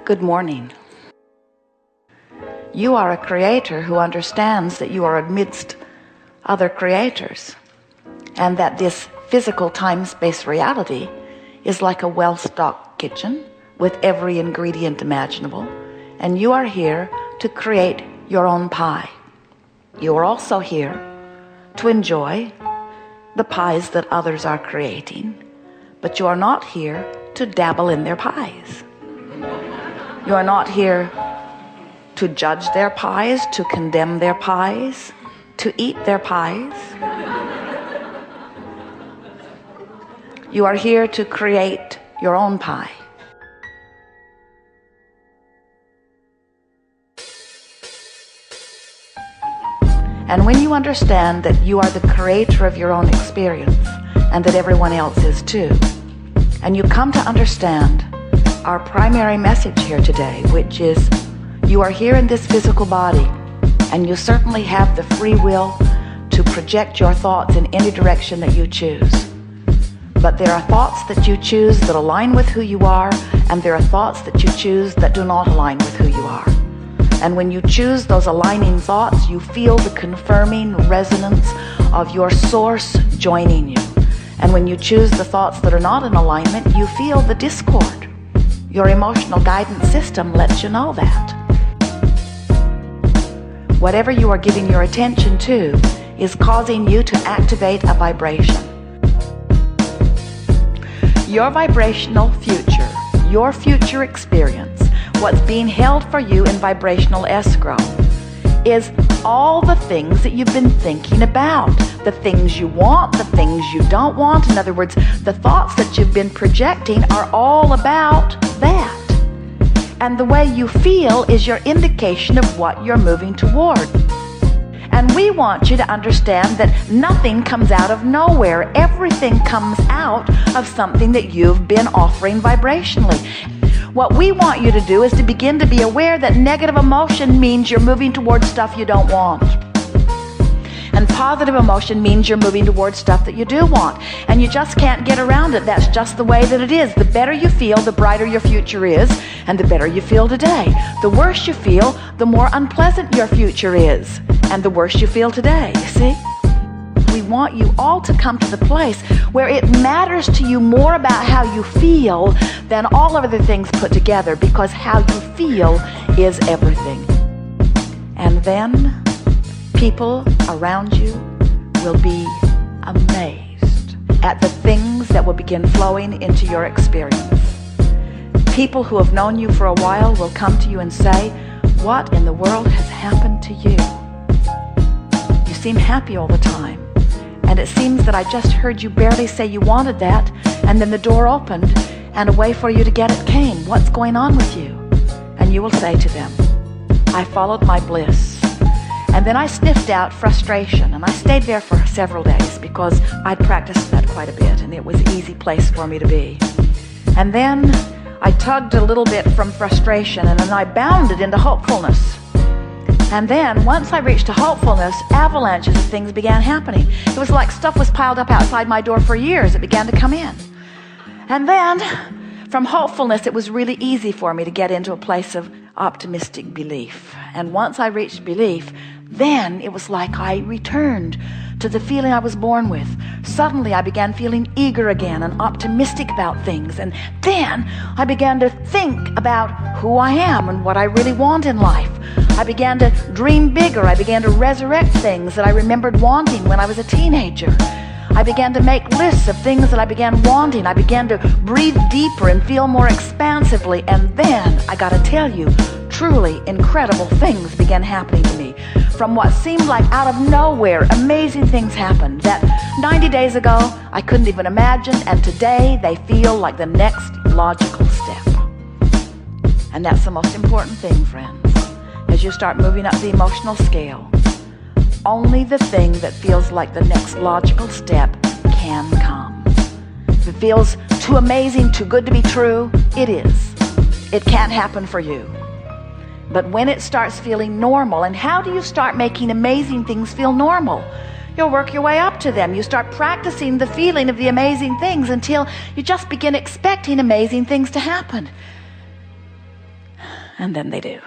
Good morning. You are a creator who understands that you are amidst other creators, and that this physical time-space reality is like a well-stocked kitchen with every ingredient imaginable, and you are here to create your own pie. You are also here to enjoy the pies that others are creating, but you are not here to dabble in their pies. You are not here to judge their pies, to condemn their pies, to eat their pies. You are here to create your own pie. And when you understand that you are the creator of your own experience and that everyone else is too, and you come to understand our primary message here today, which is you are here in this physical body, and you certainly have the free will to project your thoughts in any direction that you choose. But there are thoughts that you choose that align with who you are, and there are thoughts that you choose that do not align with who you are. And when you choose those aligning thoughts, you feel the confirming resonance of your source joining you. And when you choose the thoughts that are not in alignment, you feel the discord. Your emotional guidance system lets you know that. Whatever you are giving your attention to is causing you to activate a vibration. Your vibrational future, your future experience, what's being held for you in vibrational escrow, is all the things that you've been thinking about. The things you want, the things you don't want. In other words, the thoughts that you've been projecting are all about that. And the way you feel is your indication of what you're moving toward. And we want you to understand that nothing comes out of nowhere. Everything comes out of something that you've been offering vibrationally. What we want you to do is to begin to be aware that negative emotion means you're moving towards stuff you don't want. And positive emotion means you're moving towards stuff that you do want. And you just can't get around it. That's just the way that it is. The better you feel, the brighter your future is, and the better you feel today. The worse you feel, the more unpleasant your future is, and the worse you feel today, you see? We want you all to come to the place where it matters to you more about how you feel than all of the things put together, because how you feel is everything. And then people around you will be amazed at the things that will begin flowing into your experience. People who have known you for a while will come to you and say, "What in the world has happened to you? You seem happy all the time. And it seems that I just heard you barely say you wanted that, and then the door opened, and a way for you to get it came. What's going on with you?" And you will say to them, "I followed my bliss. And then I sniffed out frustration, and I stayed there for several days because I'd practiced that quite a bit, and it was an easy place for me to be. And then I tugged a little bit from frustration, and then I bounded into hopefulness. And then once I reached to hopefulness, avalanches of things began happening. It was like stuff was piled up outside my door for years. It began to come in. And then from hopefulness, it was really easy for me to get into a place of optimistic belief. And once I reached belief, then it was like I returned to the feeling I was born with. Suddenly I began feeling eager again and optimistic about things. And then I began to think about who I am and what I really want in life. I began to dream bigger. I began to resurrect things that I remembered wanting when I was a teenager. I began to make lists of things that I began wanting. I began to breathe deeper and feel more expansively. And then, I gotta tell you, truly incredible things began happening to me. From what seemed like out of nowhere, amazing things happened that 90 days ago I couldn't even imagine, and today they feel like the next logical step. And that's the most important thing, friends. As you start moving up the emotional scale, only the thing that feels like the next logical step can come. If it feels too amazing, too good to be true, it is. It can't happen for you. But when it starts feeling normal, and how do you start making amazing things feel normal? You'll work your way up to them. You start practicing the feeling of the amazing things until you just begin expecting amazing things to happen. And then they do.